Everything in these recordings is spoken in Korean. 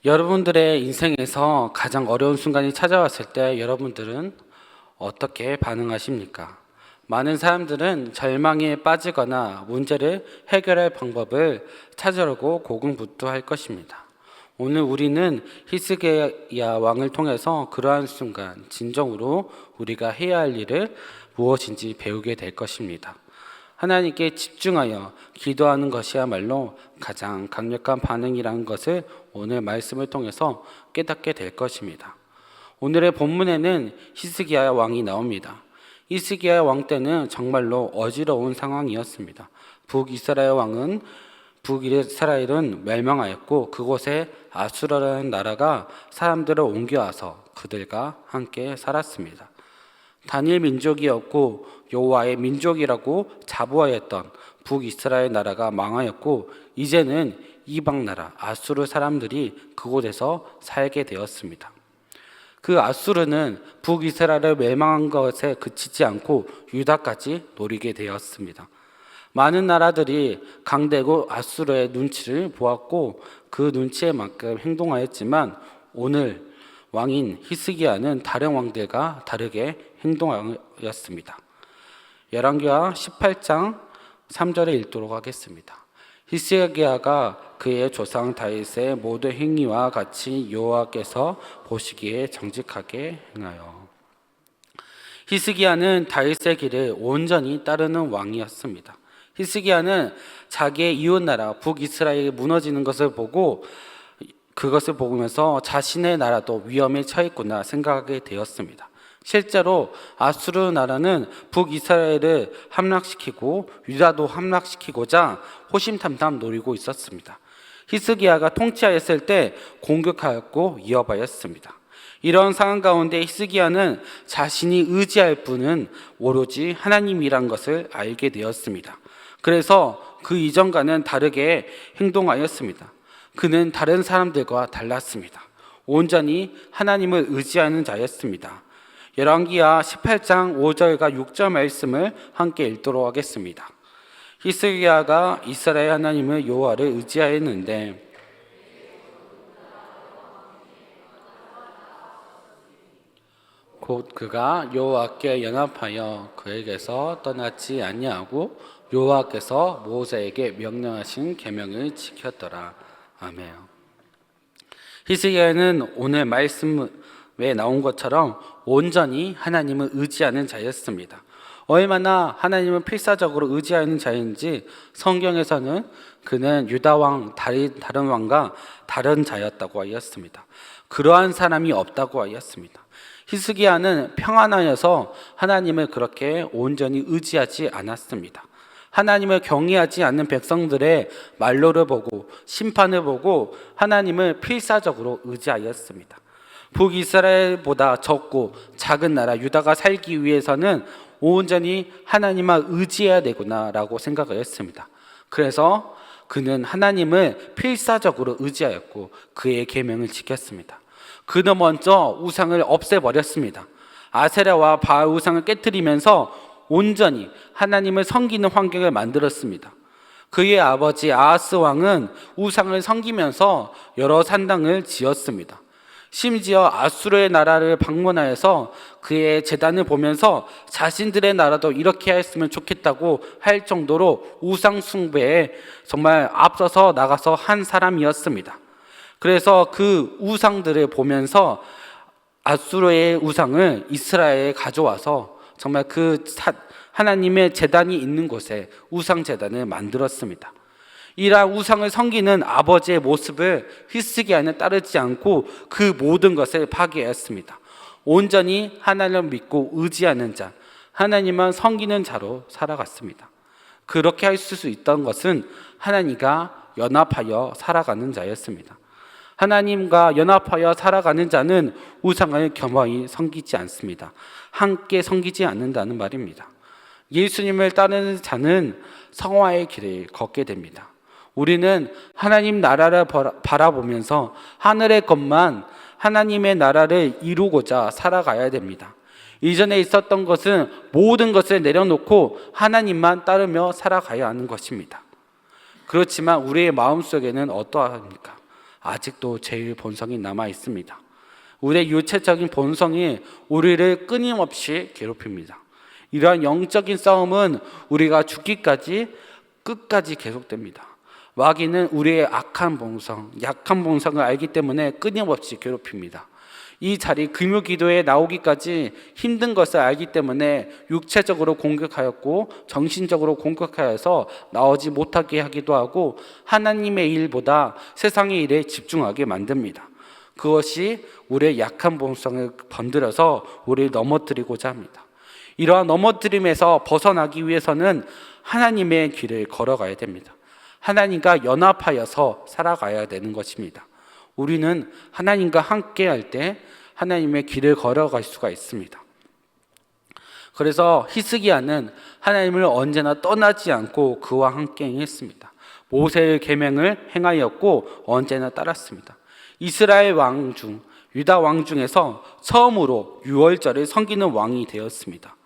여러분들의 인생에서 가장 어려운 순간이 찾아왔을 때 여러분들은 어떻게 반응하십니까? 많은 사람들은 절망에 빠지거나 문제를 해결할 방법을 찾으려고 고군분투할 것입니다. 오늘 우리는 히스기야 왕을 통해서 그러한 순간 진정으로 우리가 해야 할 일을 무엇인지 배우게 될 것입니다. 하나님께 집중하여 기도하는 것이야말로 가장 강력한 반응이라는 것을 오늘 말씀을 통해서 깨닫게 될 것입니다. 오늘의 본문에는 히스기야 왕이 나옵니다. 히스기야 왕 때는 정말로 어지러운 상황이었습니다. 북이스라엘은 멸망하였고 그곳에 아수라라는 나라가 사람들을 옮겨와서 그들과 함께 살았습니다. 단일 민족이었고 여호와의 민족이라고 자부하였던 북이스라엘 나라가 망하였고 이제는 이방 나라 아수르 사람들이 그곳에서 살게 되었습니다. 그 아수르는 북이스라엘을 멸망한 것에 그치지 않고 유다까지 노리게 되었습니다. 많은 나라들이 강대국 아수르의 눈치를 보았고 그 눈치에 만큼 행동하였지만 오늘 왕인 히스기야는 다른 왕들과 다르게 행동하였습니다. 열왕기하 18장 3절에 읽도록 하겠습니다. 히스기야가 그의 조상 다윗의 모든 행위와 같이 여호와께서 보시기에 정직하게 행하여. 히스기야는 다윗의 길을 온전히 따르는 왕이었습니다. 히스기야는 자기의 이웃나라 북이스라엘이 무너지는 것을 보고 그것을 보면서 자신의 나라도 위험에 처했구나 생각하게 되었습니다. 실제로 아수르 나라는 북이스라엘을 함락시키고 유다도 함락시키고자 호심탐탐 노리고 있었습니다. 히스기야가 통치하였을 때 공격하였고 위협하였습니다. 이런 상황 가운데 히스기야는 자신이 의지할 분은 오로지 하나님이란 것을 알게 되었습니다. 그래서 그 이전과는 다르게 행동하였습니다. 그는 다른 사람들과 달랐습니다. 온전히 하나님을 의지하는 자였습니다. 열왕기하 18장 5절과 6절 말씀을 함께 읽도록 하겠습니다. 히스기야가 이스라엘 하나님을 여호와를 의지하였는데 곧 그가 여호와께 연합하여 그에게서 떠나지 아니하고 여호와께서 모세에게 명령하신 계명을 지켰더라. 아멘. 히스기야는 오늘 말씀에 나온 것처럼 온전히 하나님을 의지하는 자였습니다. 얼마나 하나님을 필사적으로 의지하는 자인지 성경에서는 그는 유다 왕 다른 왕과 다른 자였다고 하였습니다. 그러한 사람이 없다고 하였습니다. 히스기야는 평안하여서 하나님을 그렇게 온전히 의지하지 않았습니다. 하나님을 경외하지 않는 백성들의 말로를 보고 심판을 보고 하나님을 필사적으로 의지하였습니다. 북이스라엘보다 적고 작은 나라 유다가 살기 위해서는 온전히 하나님만 의지해야 되구나라고 생각하였습니다. 그래서 그는 하나님을 필사적으로 의지하였고 그의 계명을 지켰습니다. 그는 먼저 우상을 없애버렸습니다. 아세라와 바알 우상을 깨뜨리면서 온전히 하나님을 섬기는 환경을 만들었습니다. 그의 아버지 아하스 왕은 우상을 섬기면서 여러 산당을 지었습니다. 심지어 아수르의 나라를 방문하여서 그의 제단을 보면서 자신들의 나라도 이렇게 했으면 좋겠다고 할 정도로 우상 숭배에 정말 앞서서 나가서 한 사람이었습니다. 그래서 그 우상들을 보면서 아수르의 우상을 이스라엘에 가져와서 정말 그 하나님의 제단이 있는 곳에 우상 제단을 만들었습니다. 이러한 우상을 섬기는 아버지의 모습을 히스기야는 따르지 않고 그 모든 것을 파괴했습니다. 온전히 하나님을 믿고 의지하는 자, 하나님만 섬기는 자로 살아갔습니다. 그렇게 할 수 있던 것은 하나님과 연합하여 살아가는 자였습니다. 하나님과 연합하여 살아가는 자는 우상을 겸허히 섬기지 않습니다. 함께 섬기지 않는다는 말입니다. 예수님을 따르는 자는 성화의 길을 걷게 됩니다. 우리는 하나님 나라를 바라보면서 하늘의 것만 하나님의 나라를 이루고자 살아가야 됩니다. 이전에 있었던 것은 모든 것을 내려놓고 하나님만 따르며 살아가야 하는 것입니다. 그렇지만 우리의 마음속에는 어떠합니까? 아직도 죄의 본성이 남아 있습니다. 우리의 육체적인 본성이 우리를 끊임없이 괴롭힙니다. 이러한 영적인 싸움은 우리가 죽기까지 끝까지 계속됩니다. 마귀는 우리의 악한 본성, 약한 본성을 알기 때문에 끊임없이 괴롭힙니다. 이 자리 금요기도에 나오기까지 힘든 것을 알기 때문에 육체적으로 공격하였고 정신적으로 공격하여서 나오지 못하게 하기도 하고 하나님의 일보다 세상의 일에 집중하게 만듭니다. 그것이 우리의 약한 본성을 건드려서 우리를 넘어뜨리고자 합니다. 이러한 넘어뜨림에서 벗어나기 위해서는 하나님의 길을 걸어가야 됩니다. 하나님과 연합하여서 살아가야 되는 것입니다. 우리는 하나님과 함께 할 때 하나님의 길을 걸어갈 수가 있습니다. 그래서 히스기야는 하나님을 언제나 떠나지 않고 그와 함께 행했습니다. 모세의 계명을 행하였고 언제나 따랐습니다. 이스라엘 왕 중, 유다 왕 중에서 처음으로 유월절을 섬기는 왕이 되었습니다.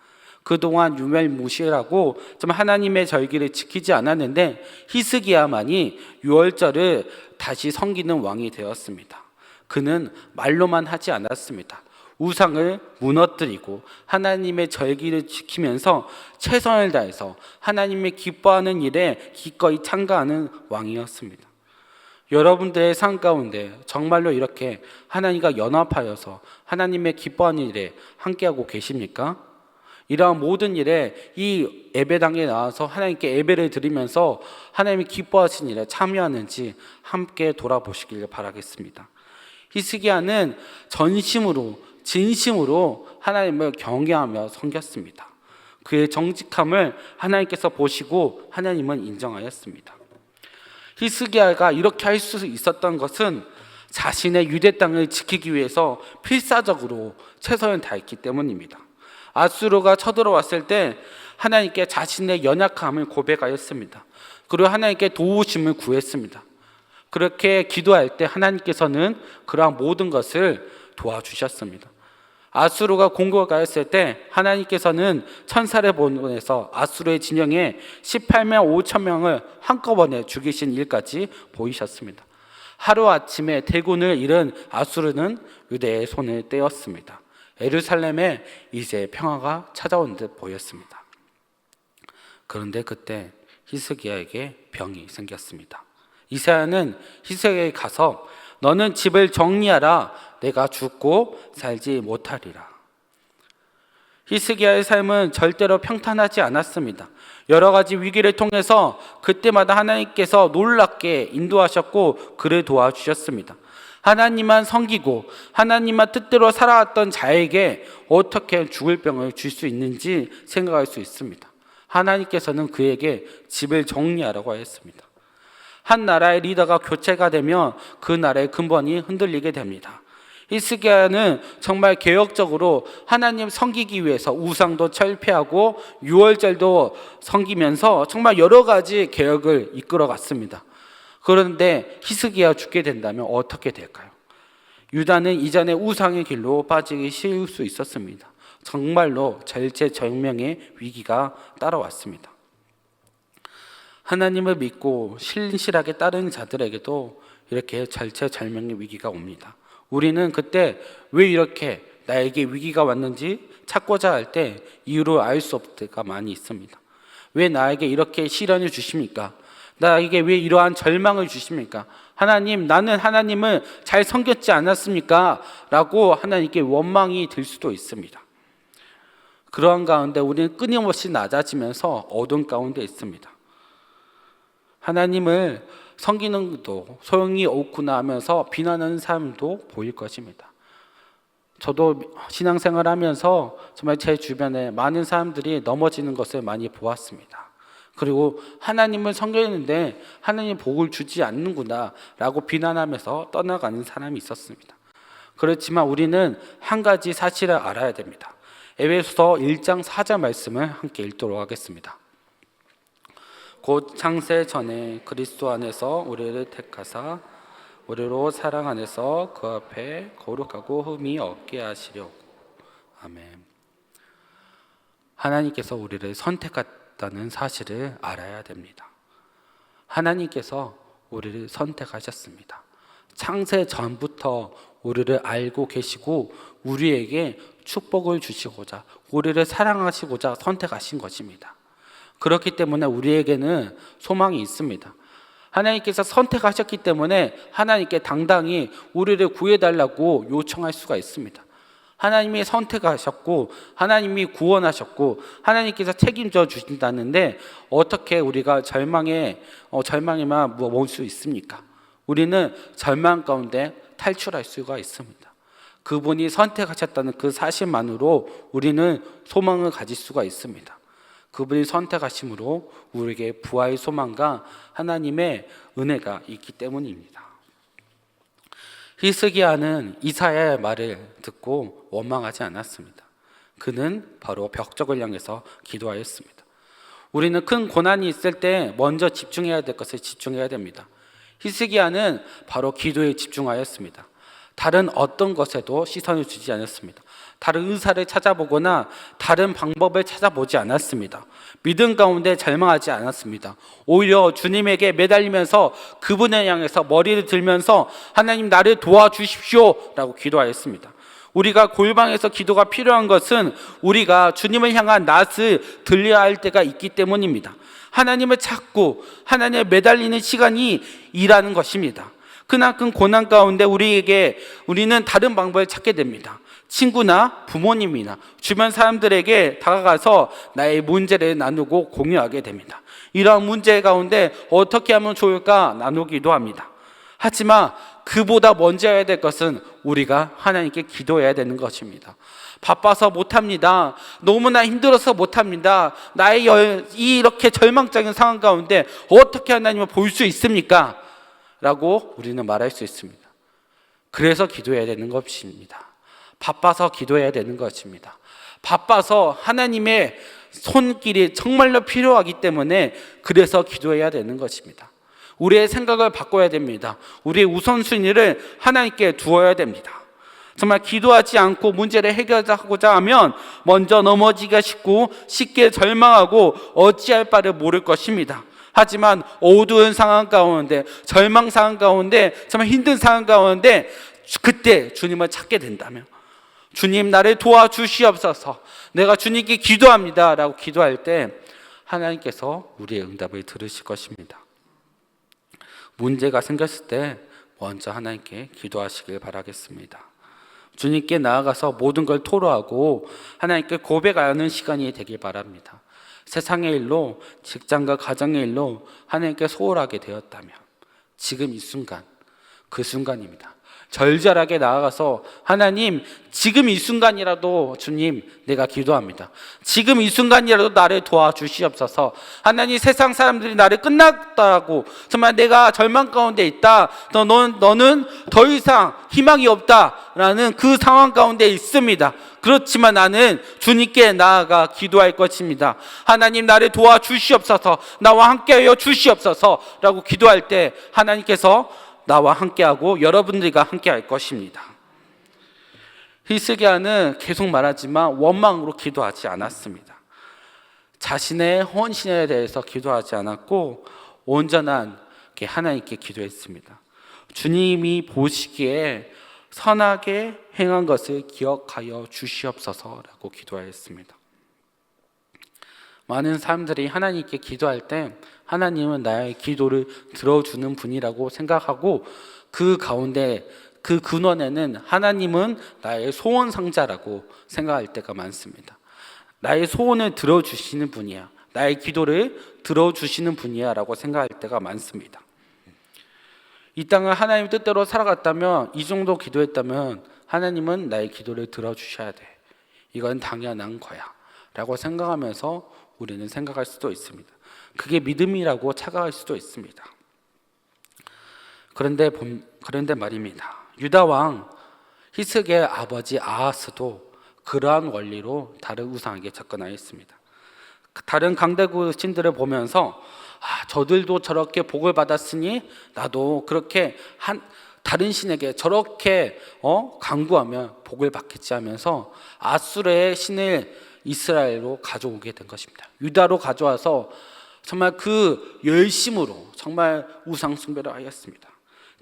그동안 유멜무시라고 좀 하나님의 절기를 지키지 않았는데 히스기야만이 유월절을 다시 섬기는 왕이 되었습니다. 그는 말로만 하지 않았습니다. 우상을 무너뜨리고 하나님의 절기를 지키면서 최선을 다해서 하나님의 기뻐하는 일에 기꺼이 참가하는 왕이었습니다. 여러분들의 삶 가운데 정말로 이렇게 하나님과 연합하여서 하나님의 기뻐하는 일에 함께하고 계십니까? 이러한 모든 일에 이 예배당에 나와서 하나님께 예배를 드리면서 하나님이 기뻐하신 일에 참여하는지 함께 돌아보시길 바라겠습니다. 히스기야는 전심으로 진심으로 하나님을 경외하며 섬겼습니다. 그의 정직함을 하나님께서 보시고 하나님은 인정하였습니다. 히스기야가 이렇게 할 수 있었던 것은 자신의 유대 땅을 지키기 위해서 필사적으로 최선을 다했기 때문입니다. 아수르가 쳐들어왔을 때 하나님께 자신의 연약함을 고백하였습니다. 그리고 하나님께 도우심을 구했습니다. 그렇게 기도할 때 하나님께서는 그러한 모든 것을 도와주셨습니다. 아수르가 공격하였을 때 하나님께서는 천사를 보내서 아수르의 진영에 18만 5천 명을 한꺼번에 죽이신 일까지 보이셨습니다. 하루아침에 대군을 잃은 아수르는 유대의 손을 떼었습니다. 예루살렘에 이제 평화가 찾아온 듯 보였습니다. 그런데 그때 히스기야에게 병이 생겼습니다. 이사야는 히스기야에게 가서 너는 집을 정리하라. 내가 죽고 살지 못하리라. 히스기야의 삶은 절대로 평탄하지 않았습니다. 여러 가지 위기를 통해서 그때마다 하나님께서 놀랍게 인도하셨고 그를 도와주셨습니다. 하나님만 섬기고 하나님만 뜻대로 살아왔던 자에게 어떻게 죽을 병을 줄 수 있는지 생각할 수 있습니다. 하나님께서는 그에게 집을 정리하라고 하였습니다. 한 나라의 리더가 교체가 되면 그 나라의 근본이 흔들리게 됩니다. 히스기야는 정말 개혁적으로 하나님 섬기기 위해서 우상도 철폐하고 유월절도 섬기면서 정말 여러 가지 개혁을 이끌어 갔습니다. 그런데 히스기야가 죽게 된다면 어떻게 될까요? 유다는 이전에 우상의 길로 빠지기 쉬울 수 있었습니다. 정말로 절체절명의 위기가 따라왔습니다. 하나님을 믿고 신실하게 따르는 자들에게도 이렇게 절체절명의 위기가 옵니다. 우리는 그때 왜 이렇게 나에게 위기가 왔는지 찾고자 할 때 이유를 알 수 없을 때가 많이 있습니다. 왜 나에게 이렇게 시련을 주십니까? 나에게 왜 이러한 절망을 주십니까? 하나님, 나는 하나님을 잘 섬겼지 않았습니까? 라고 하나님께 원망이 들 수도 있습니다. 그러한 가운데 우리는 끊임없이 낮아지면서 어둠 가운데 있습니다. 하나님을 섬기는 것도 소용이 없구나 하면서 비난하는 사람도 보일 것입니다. 저도 신앙생활 하면서 정말 제 주변에 많은 사람들이 넘어지는 것을 많이 보았습니다. 그리고 하나님을 섬기는데 하나님 복을 주지 않는구나 라고 비난하면서 떠나가는 사람이 있었습니다. 그렇지만 우리는 한 가지 사실을 알아야 됩니다. 에베소서 1장 4절 말씀을 함께 읽도록 하겠습니다. 곧 창세 전에 그리스도 안에서 우리를 택하사 우리로 사랑 안에서 그 앞에 거룩하고 흠이 없게 하시려고. 아멘. 하나님께서 우리를 선택했다는 사실을 알아야 됩니다. 하나님께서 우리를 선택하셨습니다. 창세 전부터 우리를 알고 계시고 우리에게 축복을 주시고자, 우리를 사랑하시고자 선택하신 것입니다. 그렇기 때문에 우리에게는 소망이 있습니다. 하나님께서 선택하셨기 때문에 하나님께 당당히 우리를 구해달라고 요청할 수가 있습니다. 하나님이 선택하셨고 하나님이 구원하셨고 하나님께서 책임져 주신다는데 어떻게 우리가 절망에만 뭘 수 있습니까? 우리는 절망 가운데 탈출할 수가 있습니다. 그분이 선택하셨다는 그 사실만으로 우리는 소망을 가질 수가 있습니다. 그분이 선택하심으로 우리에게 부활의 소망과 하나님의 은혜가 있기 때문입니다. 히스기야는 이사야의 말을 듣고 원망하지 않았습니다. 그는 바로 벽적을 향해서 기도하였습니다. 우리는 큰 고난이 있을 때 먼저 집중해야 될 것을 집중해야 됩니다. 히스기야는 바로 기도에 집중하였습니다. 다른 어떤 것에도 시선을 주지 않았습니다. 다른 의사를 찾아보거나 다른 방법을 찾아보지 않았습니다. 믿음 가운데 절망하지 않았습니다. 오히려 주님에게 매달리면서 그분을 향해서 머리를 들면서 하나님 나를 도와주십시오 라고 기도하였습니다. 우리가 골방에서 기도가 필요한 것은 우리가 주님을 향한 낯을 들려야 할 때가 있기 때문입니다. 하나님을 찾고 하나님에 매달리는 시간이 일하는 것입니다. 그나큰 고난 가운데 우리는 다른 방법을 찾게 됩니다. 친구나 부모님이나 주변 사람들에게 다가가서 나의 문제를 나누고 공유하게 됩니다. 이러한 문제 가운데 어떻게 하면 좋을까 나누기도 합니다. 하지만 그보다 먼저 해야 될 것은 우리가 하나님께 기도해야 되는 것입니다. 바빠서 못합니다. 너무나 힘들어서 못합니다. 나의 이렇게 절망적인 상황 가운데 어떻게 하나님을 볼 수 있습니까? 라고 우리는 말할 수 있습니다. 그래서 기도해야 되는 것입니다. 바빠서 기도해야 되는 것입니다. 바빠서 하나님의 손길이 정말로 필요하기 때문에 그래서 기도해야 되는 것입니다. 우리의 생각을 바꿔야 됩니다. 우리의 우선순위를 하나님께 두어야 됩니다. 정말 기도하지 않고 문제를 해결하고자 하면 먼저 넘어지기가 쉽게 절망하고 어찌할 바를 모를 것입니다. 하지만 어두운 상황 가운데, 절망 상황 가운데, 정말 힘든 상황 가운데 그때 주님을 찾게 된다면, 주님 나를 도와주시옵소서, 내가 주님께 기도합니다 라고 기도할 때 하나님께서 우리의 응답을 들으실 것입니다. 문제가 생겼을 때 먼저 하나님께 기도하시길 바라겠습니다. 주님께 나아가서 모든 걸 토로하고 하나님께 고백하는 시간이 되길 바랍니다. 세상의 일로, 직장과 가정의 일로 하나님께 소홀하게 되었다면 지금 이 순간, 그 순간입니다. 절절하게 나아가서 하나님 지금 이 순간이라도 주님 내가 기도합니다. 지금 이 순간이라도 나를 도와주시옵소서. 하나님 세상 사람들이 나를 끝났다고 정말 내가 절망 가운데 있다, 너는 더 이상 희망이 없다라는 그 상황 가운데 있습니다. 그렇지만 나는 주님께 나아가 기도할 것입니다. 하나님 나를 도와주시옵소서, 나와 함께하여 주시옵소서 라고 기도할 때 하나님께서 나와 함께하고 여러분들과 함께할 것입니다. 히스기야는 계속 말하지만 원망으로 기도하지 않았습니다. 자신의 헌신에 대해서 기도하지 않았고 온전한 하나님께 기도했습니다. 주님이 보시기에 선하게 행한 것을 기억하여 주시옵소서라고 기도하였습니다. 많은 사람들이 하나님께 기도할 때 하나님은 나의 기도를 들어주는 분이라고 생각하고 그 가운데 그 근원에는 하나님은 나의 소원 상자라고 생각할 때가 많습니다. 나의 소원을 들어주시는 분이야, 나의 기도를 들어주시는 분이야 라고 생각할 때가 많습니다. 이 땅을 하나님 뜻대로 살아갔다면, 이 정도 기도했다면 하나님은 나의 기도를 들어주셔야 돼, 이건 당연한 거야 라고 생각하면서 우리는 생각할 수도 있습니다. 그게 믿음이라고 착각할 수도 있습니다. 그런데 말입니다. 유다 왕 히스기야의 아버지 아하스도 그러한 원리로 다른 우상에게 접근하였습니다. 다른 강대국 신들을 보면서 저들도 저렇게 복을 받았으니 나도 그렇게 다른 신에게 저렇게 간구하면 복을 받겠지 하면서 아수르의 신을 이스라엘로 가져오게 된 것입니다. 유다로 가져와서 정말 그 열심으로 정말 우상 숭배를 하였습니다.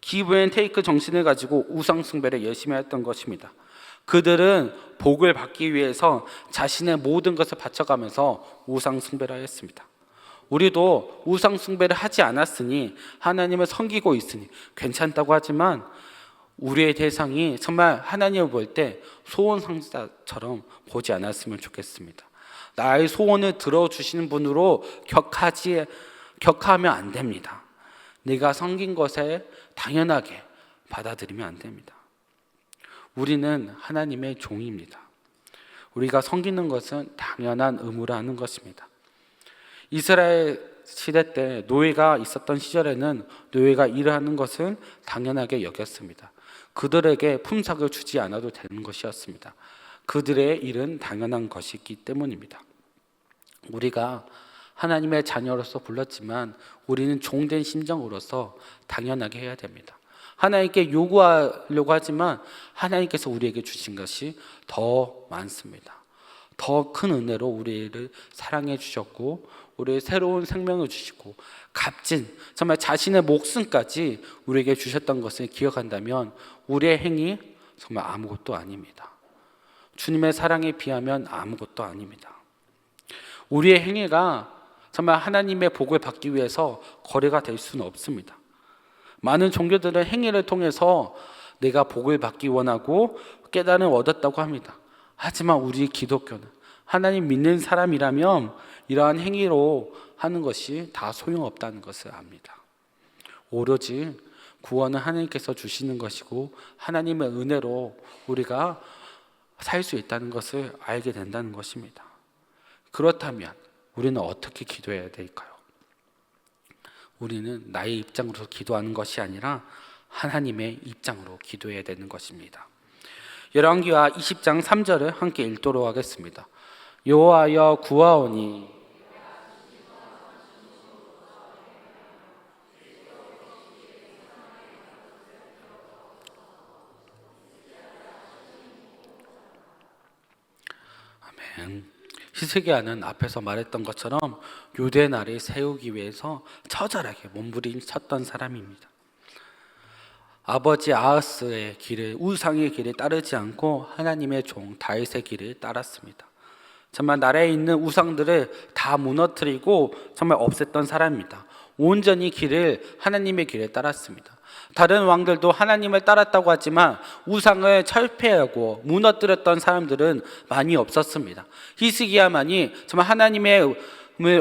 기브 앤 테이크 정신을 가지고 우상 숭배를 열심히 했던 것입니다. 그들은 복을 받기 위해서 자신의 모든 것을 바쳐가면서 우상 숭배를 하였습니다. 우리도 우상 숭배를 하지 않았으니, 하나님을 섬기고 있으니 괜찮다고 하지만 우리의 대상이 정말 하나님을 볼 때 소원 상자처럼 보지 않았으면 좋겠습니다. 나의 소원을 들어주시는 분으로 격하면 안 됩니다. 내가 섬긴 것에 당연하게 받아들이면 안 됩니다. 우리는 하나님의 종입니다. 우리가 섬기는 것은 당연한 의무로 하는 것입니다. 이스라엘 시대 때 노예가 있었던 시절에는 노예가 일을 하는 것은 당연하게 여겼습니다. 그들에게 품삯을 주지 않아도 되는 것이었습니다. 그들의 일은 당연한 것이기 때문입니다. 우리가 하나님의 자녀로서 불렀지만 우리는 종된 심정으로서 당연하게 해야 됩니다. 하나님께 요구하려고 하지만 하나님께서 우리에게 주신 것이 더 많습니다. 더 큰 은혜로 우리를 사랑해 주셨고, 우리의 새로운 생명을 주시고, 값진 정말 자신의 목숨까지 우리에게 주셨던 것을 기억한다면 우리의 행위 정말 아무것도 아닙니다. 주님의 사랑에 비하면 아무것도 아닙니다. 우리의 행위가 정말 하나님의 복을 받기 위해서 거래가 될 수는 없습니다. 많은 종교들은 행위를 통해서 내가 복을 받기 원하고 깨달음을 얻었다고 합니다. 하지만 우리 기독교는 하나님 믿는 사람이라면 이러한 행위로 하는 것이 다 소용없다는 것을 압니다. 오로지 구원은 하나님께서 주시는 것이고 하나님의 은혜로 우리가 살 수 있다는 것을 알게 된다는 것입니다. 그렇다면 우리는 어떻게 기도해야 될까요? 우리는 나의 입장으로 기도하는 것이 아니라 하나님의 입장으로 기도해야 되는 것입니다. 열왕기하 20장 3절을 함께 읽도록 하겠습니다. 여호와여 구하오니 아멘. 히스기야는 앞에서 말했던 것처럼 유대 나라를 세우기 위해서 처절하게 몸부림쳤던 사람입니다. 아버지 아하스의 길을, 우상의 길을 따르지 않고 하나님의 종 다윗의 길을 따랐습니다. 정말 나라에 있는 우상들을 다 무너뜨리고 정말 없앴던 사람입니다. 온전히 하나님의 길을 따랐습니다. 다른 왕들도 하나님을 따랐다고 하지만 우상을 철폐하고 무너뜨렸던 사람들은 많이 없었습니다. 히스기야만이 정말 하나님을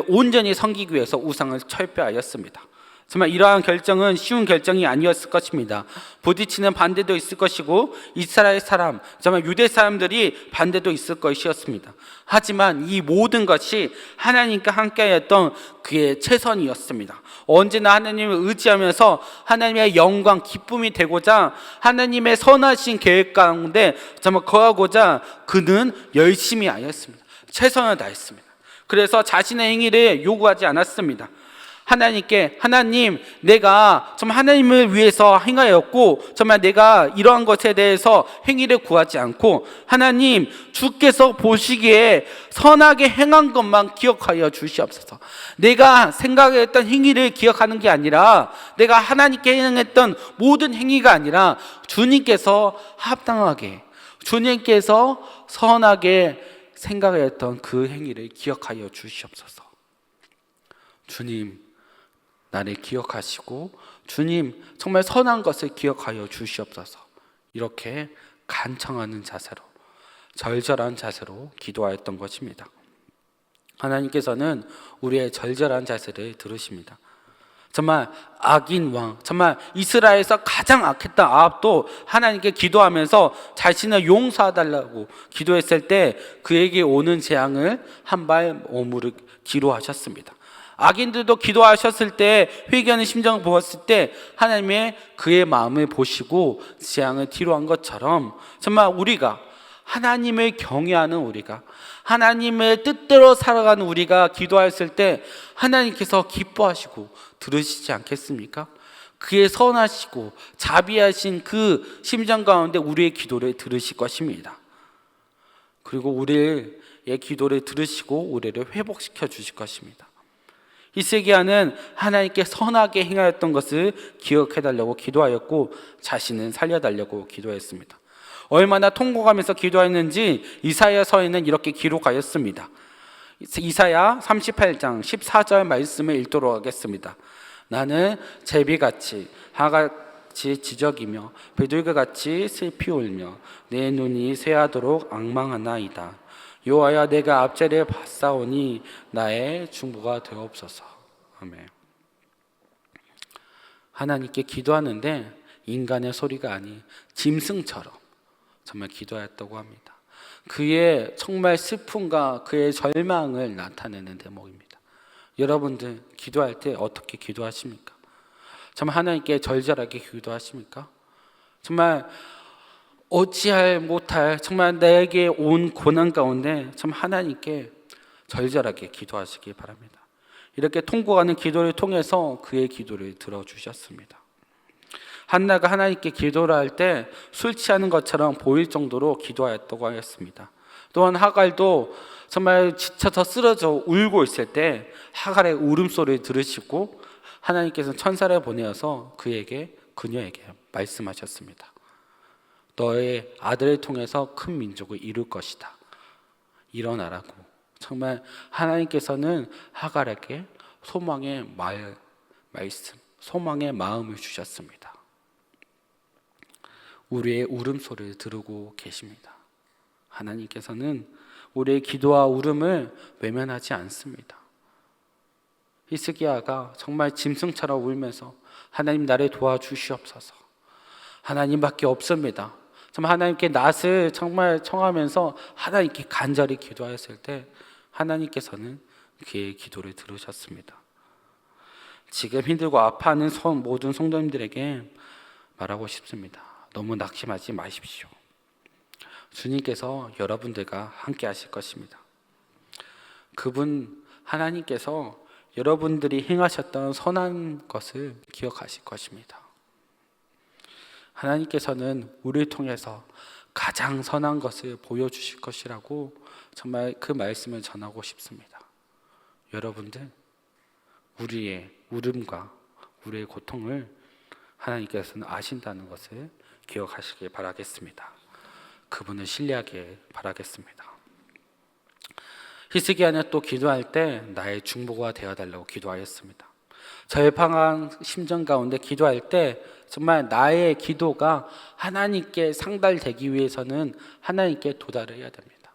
온전히 섬기기 위해서 우상을 철폐하였습니다. 정말 이러한 결정은 쉬운 결정이 아니었을 것입니다. 부딪히는 반대도 있을 것이고 이스라엘 사람, 정말 유대 사람들이 반대도 있을 것이었습니다. 하지만 이 모든 것이 하나님과 함께했던 그의 최선이었습니다. 언제나 하나님을 의지하면서 하나님의 영광, 기쁨이 되고자 하나님의 선하신 계획 가운데 정말 거하고자 그는 열심히 하였습니다. 최선을 다했습니다. 그래서 자신의 행위를 요구하지 않았습니다. 하나님께, 하나님, 내가 정말 하나님을 위해서 행하였고 정말 내가 이러한 것에 대해서 행위를 구하지 않고 하나님, 주께서 보시기에 선하게 행한 것만 기억하여 주시옵소서. 내가 생각했던 행위를 기억하는 게 아니라, 내가 하나님께 행했던 모든 행위가 아니라 주님께서 합당하게, 주님께서 선하게 생각했던 그 행위를 기억하여 주시옵소서. 주님, 나를 기억하시고 주님, 정말 선한 것을 기억하여 주시옵소서. 이렇게 간청하는 자세로, 절절한 자세로 기도하였던 것입니다. 하나님께서는 우리의 절절한 자세를 들으십니다. 정말 악인 왕, 정말 이스라엘에서 가장 악했던 아합도 하나님께 기도하면서 자신을 용서해달라고 기도했을 때 그에게 오는 재앙을 한 발 머무르기로 하셨습니다. 악인들도 기도하셨을 때, 회개하는 심정을 보았을 때 하나님의 그의 마음을 보시고 재앙을 뒤로한 것처럼 정말 우리가, 하나님을 경외하는 우리가, 하나님의 뜻대로 살아가는 우리가 기도하였을 때 하나님께서 기뻐하시고 들으시지 않겠습니까? 그의 선하시고 자비하신 그 심정 가운데 우리의 기도를 들으실 것입니다. 그리고 우리의 기도를 들으시고 우리를 회복시켜 주실 것입니다. 히스기야는 하나님께 선하게 행하였던 것을 기억해달라고 기도하였고 자신은 살려달라고 기도했습니다. 얼마나 통곡하면서 기도했는지 이사야서에는 이렇게 기록하였습니다. 이사야 38장 14절 말씀을 읽도록 하겠습니다. 나는 제비같이 하같이 지적이며 비둘기같이 슬피 울며 내 눈이 쇠하도록 앙망하나이다. 여호와여, 내가 압제를 받사오니 나의 중보가 되옵소서. 아멘. 하나님께 기도하는데 인간의 소리가 아닌 짐승처럼 정말 기도하였다고 합니다. 그의 정말 슬픔과 그의 절망을 나타내는 대목입니다. 여러분들 기도할 때 어떻게 기도하십니까? 정말 하나님께 절절하게 기도하십니까? 정말 어찌할 못할 정말 나에게 온 고난 가운데 참 하나님께 절절하게 기도하시기 바랍니다. 이렇게 통곡하는 기도를 통해서 그의 기도를 들어주셨습니다. 한나가 하나님께 기도를 할 때 술 취하는 것처럼 보일 정도로 기도하였다고 하였습니다. 또한 하갈도 정말 지쳐서 쓰러져 울고 있을 때 하갈의 울음소리를 들으시고 하나님께서 천사를 보내어서 그녀에게 말씀하셨습니다. 너의 아들을 통해서 큰 민족을 이룰 것이다. 일어나라고. 정말 하나님께서는 하갈에게 소망의 말씀, 소망의 마음을 주셨습니다. 우리의 울음소리를 들으고 계십니다. 하나님께서는 우리의 기도와 울음을 외면하지 않습니다. 히스기야가 정말 짐승처럼 울면서 하나님 나를 도와주시옵소서. 하나님밖에 없습니다. 정말 하나님께 낫을 정말 청하면서 하나님께 간절히 기도하였을 때 하나님께서는 그의 기도를 들으셨습니다. 지금 힘들고 아파하는 모든 성도님들에게 말하고 싶습니다. 너무 낙심하지 마십시오. 주님께서 여러분들과 함께 하실 것입니다. 그분 하나님께서 여러분들이 행하셨던 선한 것을 기억하실 것입니다. 하나님께서는 우리를 통해서 가장 선한 것을 보여주실 것이라고 정말 그 말씀을 전하고 싶습니다. 여러분들, 우리의 울음과 우리의 고통을 하나님께서는 아신다는 것을 기억하시길 바라겠습니다. 그분을 신뢰하길 바라겠습니다. 히스기야는 또 기도할 때 나의 중보가 되어달라고 기도하였습니다. 절망한 심정 가운데 기도할 때 정말 나의 기도가 하나님께 상달되기 위해서는 하나님께 도달해야 됩니다.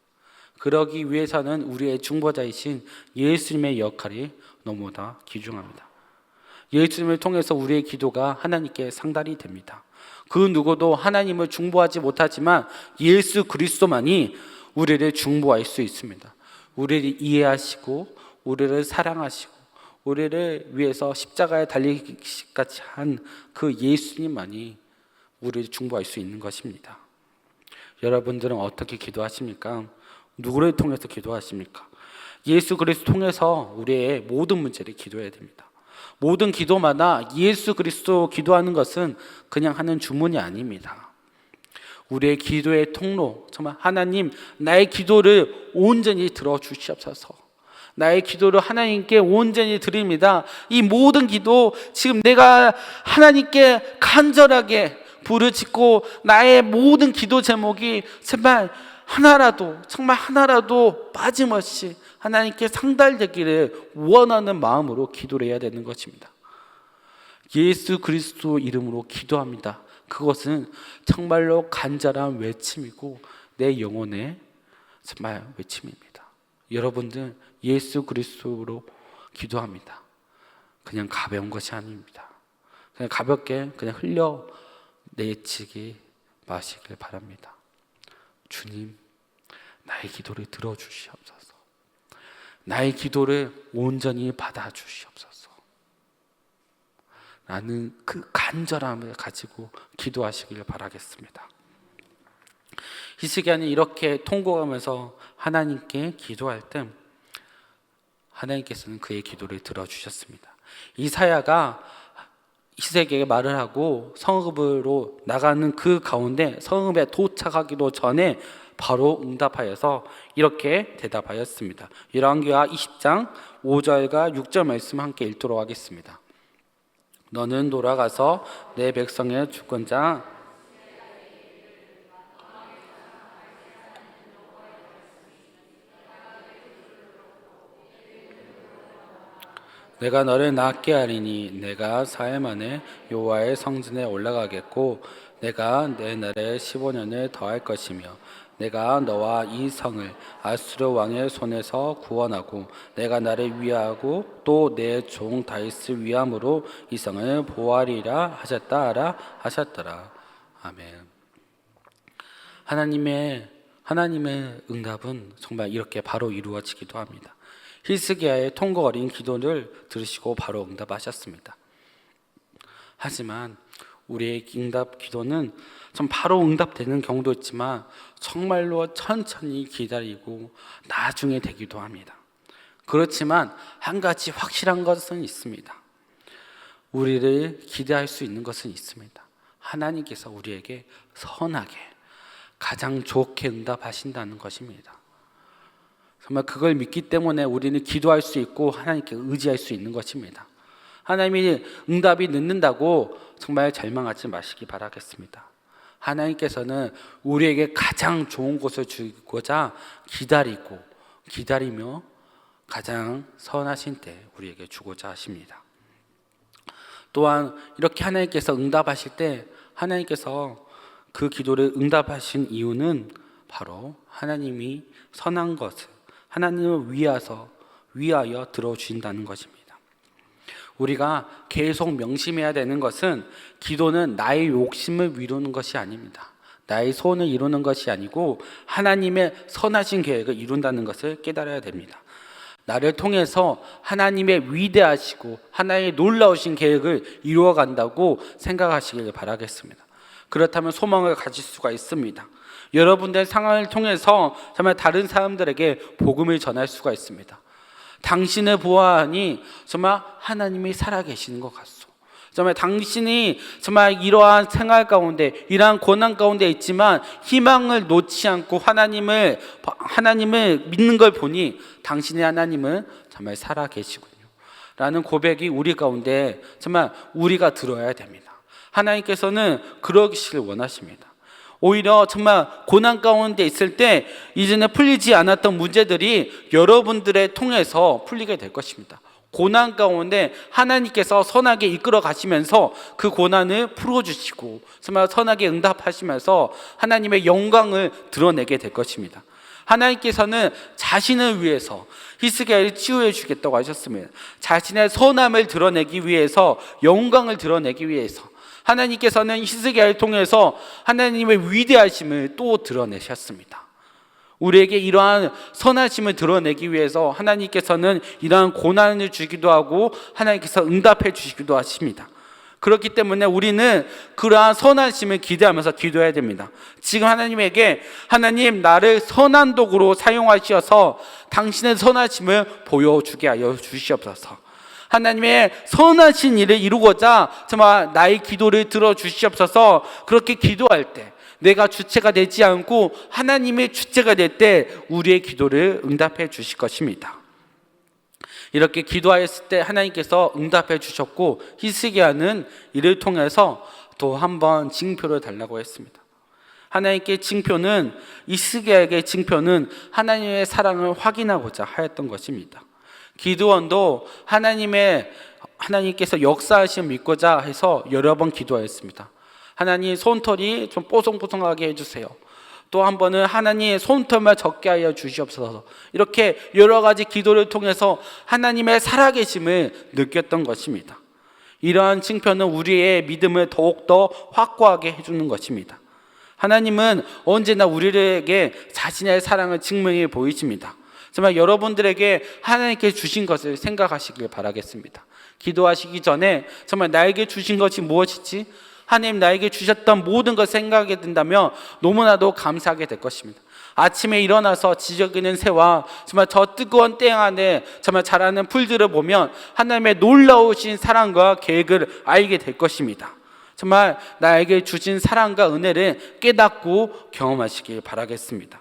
그러기 위해서는 우리의 중보자이신 예수님의 역할이 너무나 귀중합니다. 예수님을 통해서 우리의 기도가 하나님께 상달이 됩니다. 그 누구도 하나님을 중보하지 못하지만 예수 그리스도만이 우리를 중보할 수 있습니다. 우리를 이해하시고 우리를 사랑하시고 우리를 위해서 십자가에 달리기까지 한 그 예수님만이 우리를 중보할 수 있는 것입니다. 여러분들은 어떻게 기도하십니까? 누구를 통해서 기도하십니까? 예수 그리스도 통해서 우리의 모든 문제를 기도해야 됩니다. 모든 기도마다 예수 그리스도 기도하는 것은 그냥 하는 주문이 아닙니다. 우리의 기도의 통로, 정말 하나님 나의 기도를 온전히 들어주시옵소서. 나의 기도를 하나님께 온전히 드립니다. 이 모든 기도 지금 내가 하나님께 간절하게 부르짖고 나의 모든 기도 제목이 정말 하나라도 빠짐없이 하나님께 상달되기를 원하는 마음으로 기도를 해야 되는 것입니다. 예수 그리스도 이름으로 기도합니다. 그것은 정말로 간절한 외침이고 내 영혼의 정말 외침입니다. 여러분들 예수 그리스도로 기도합니다. 그냥 가벼운 것이 아닙니다. 그냥 가볍게 그냥 흘려 내치기 마시길 바랍니다. 주님, 나의 기도를 들어주시옵소서. 나의 기도를 온전히 받아주시옵소서. 나는 그 간절함을 가지고 기도하시길 바라겠습니다. 히스기야는 이렇게 통곡하면서 하나님께 기도할 때 하나님께서는 그의 기도를 들어주셨습니다. 이사야가 히스기야에게 말을 하고 성읍으로 나가는 그 가운데 성읍에 도착하기도 전에 바로 응답하여서 이렇게 대답하였습니다. 열왕기하 20장 5절과 6절 말씀 함께 읽도록 하겠습니다. 너는 돌아가서 내 백성의 주권자 내가 너를 낫게 하리니 내가 사흘 만에 여호와의 성전에 올라가겠고 내가 내 날에 15년을 더할 것이며 내가 너와 이 성을 아수르 왕의 손에서 구원하고 내가 나를 위하고 또 내 종 다윗을 위함으로 이 성을 보호하리라 하셨다 하셨더라. 아멘. 하나님의 응답은 정말 이렇게 바로 이루어지기도 합니다. 히스기야의 통곡 어린 기도를 들으시고 바로 응답하셨습니다. 하지만 우리의 응답 기도는 좀 바로 응답되는 경우도 있지만 정말로 천천히 기다리고 나중에 되기도 합니다. 그렇지만 한 가지 확실한 것은 있습니다. 우리를 기대할 수 있는 것은 있습니다. 하나님께서 우리에게 선하게 가장 좋게 응답하신다는 것입니다. 정말 그걸 믿기 때문에 우리는 기도할 수 있고 하나님께 의지할 수 있는 것입니다. 하나님이 응답이 늦는다고 정말 절망하지 마시기 바라겠습니다. 하나님께서는 우리에게 가장 좋은 것을 주고자 기다리며 가장 선하신 때 우리에게 주고자 하십니다. 또한 이렇게 하나님께서 응답하실 때 하나님께서 그 기도를 응답하신 이유는 바로 하나님이 선한 것을 하나님을 위하여 들어주신다는 것입니다. 우리가 계속 명심해야 되는 것은 기도는 나의 욕심을 이루는 것이 아닙니다. 나의 소원을 이루는 것이 아니고 하나님의 선하신 계획을 이룬다는 것을 깨달아야 됩니다. 나를 통해서 하나님의 위대하시고 하나님의 놀라우신 계획을 이루어간다고 생각하시길 바라겠습니다. 그렇다면 소망을 가질 수가 있습니다. 여러분들의 상황을 통해서 정말 다른 사람들에게 복음을 전할 수가 있습니다. 당신을 보아하니 정말 하나님이 살아계시는 것 같소. 정말 당신이 정말 이러한 생활 가운데 이러한 고난 가운데 있지만 희망을 놓지 않고 하나님을 믿는 걸 보니 당신의 하나님은 정말 살아계시군요 라는 고백이 우리 가운데 정말 우리가 들어야 됩니다. 하나님께서는 그러시길 원하십니다. 오히려 정말 고난 가운데 있을 때 이전에 풀리지 않았던 문제들이 여러분들의 통해서 풀리게 될 것입니다. 고난 가운데 하나님께서 선하게 이끌어 가시면서 그 고난을 풀어주시고 정말 선하게 응답하시면서 하나님의 영광을 드러내게 될 것입니다. 하나님께서는 자신을 위해서 히스기야를 치유해 주겠다고 하셨습니다. 자신의 선함을 드러내기 위해서, 영광을 드러내기 위해서 하나님께서는 히스기야를 통해서 하나님의 위대하심을 또 드러내셨습니다. 우리에게 이러한 선하심을 드러내기 위해서 하나님께서는 이러한 고난을 주기도 하고 하나님께서 응답해 주시기도 하십니다. 그렇기 때문에 우리는 그러한 선하심을 기대하면서 기도해야 됩니다. 지금 하나님에게 하나님 나를 선한 도구로 사용하셔서 당신의 선하심을 보여주게 하여 주시옵소서. 하나님의 선하신 일을 이루고자 정말 나의 기도를 들어주시옵소서. 그렇게 기도할 때 내가 주체가 되지 않고 하나님의 주체가 될 때 우리의 기도를 응답해 주실 것입니다. 이렇게 기도하였을 때 하나님께서 응답해 주셨고 히스기야는 이를 통해서 또 한 번 징표를 달라고 했습니다. 하나님께 징표는 히스기야에게 징표는 하나님의 사랑을 확인하고자 하였던 것입니다. 기드온도 하나님께서 역사하심을 믿고자 해서 여러 번 기도하였습니다. 하나님 손털이 좀 뽀송뽀송하게 해주세요. 또 한 번은 하나님 손털만 적게 하여 주시옵소서. 이렇게 여러 가지 기도를 통해서 하나님의 살아계심을 느꼈던 것입니다. 이러한 칭표는 우리의 믿음을 더욱더 확고하게 해주는 것입니다. 하나님은 언제나 우리에게 자신의 사랑을 증명해 보이십니다. 정말 여러분들에게 하나님께 주신 것을 생각하시길 바라겠습니다. 기도하시기 전에 정말 나에게 주신 것이 무엇이지? 하나님 나에게 주셨던 모든 것을 생각하게 된다면 너무나도 감사하게 될 것입니다. 아침에 일어나서 지저귀는 새와 정말 저 뜨거운 땡 안에 정말 자라는 풀들을 보면 하나님의 놀라우신 사랑과 계획을 알게 될 것입니다. 정말 나에게 주신 사랑과 은혜를 깨닫고 경험하시길 바라겠습니다.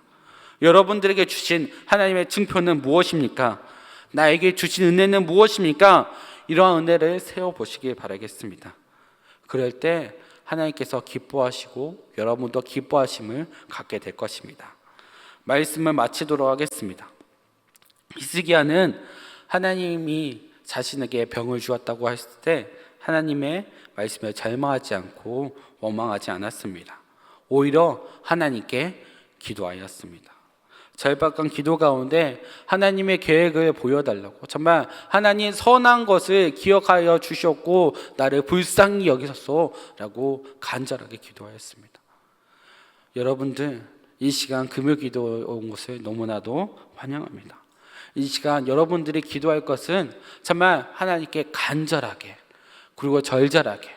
여러분들에게 주신 하나님의 증표는 무엇입니까? 나에게 주신 은혜는 무엇입니까? 이러한 은혜를 세워보시길 바라겠습니다. 그럴 때 하나님께서 기뻐하시고 여러분도 기뻐하심을 갖게 될 것입니다. 말씀을 마치도록 하겠습니다. 히스기야는 하나님이 자신에게 병을 주었다고 했을 때 하나님의 말씀에 절망하지 않고 원망하지 않았습니다. 오히려 하나님께 기도하였습니다. 절박한 기도 가운데 하나님의 계획을 보여달라고, 정말 하나님 선한 것을 기억하여 주셨고 나를 불쌍히 여기소서라고 간절하게 기도하였습니다. 여러분들 이 시간 금요 기도 온 것을 너무나도 환영합니다. 이 시간 여러분들이 기도할 것은 정말 하나님께 간절하게, 그리고 절절하게,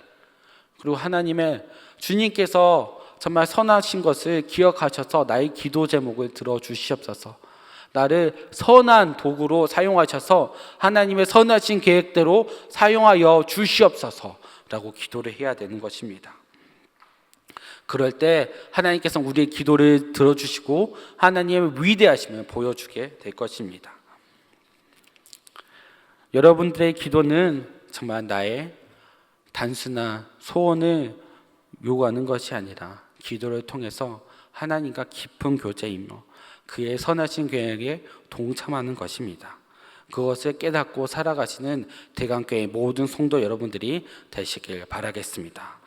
그리고 하나님의 주님께서 정말 선하신 것을 기억하셔서 나의 기도 제목을 들어주시옵소서. 나를 선한 도구로 사용하셔서 하나님의 선하신 계획대로 사용하여 주시옵소서라고 기도를 해야 되는 것입니다. 그럴 때 하나님께서 우리의 기도를 들어주시고 하나님의 위대하심을 보여주게 될 것입니다. 여러분들의 기도는 정말 나의 단순한 소원을 요구하는 것이 아니라 기도를 통해서 하나님과 깊은 교제이며 그의 선하신 계획에 동참하는 것입니다. 그것을 깨닫고 살아가시는 대강교회 모든 성도 여러분들이 되시길 바라겠습니다.